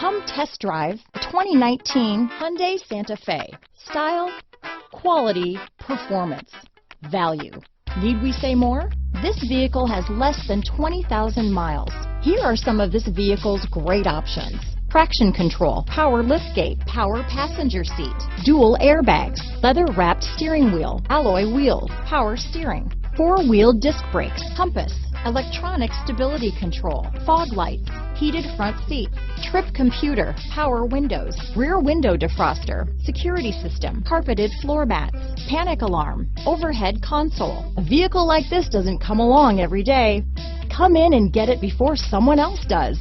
Come test drive the 2019 Hyundai Santa Fe. Style, quality, performance, value. Need we say more? This vehicle has less than 20,000 miles. Here are some of this vehicle's great options: traction control, power liftgate, power passenger seat, dual airbags, leather-wrapped steering wheel, alloy wheels, power steering, four-wheel disc brakes, compass, electronic stability control, fog lights, heated front seats, trip computer, power windows, rear window defroster, security system, carpeted floor mats, panic alarm, overhead console. A vehicle like this doesn't come along every day. Come in and get it before someone else does.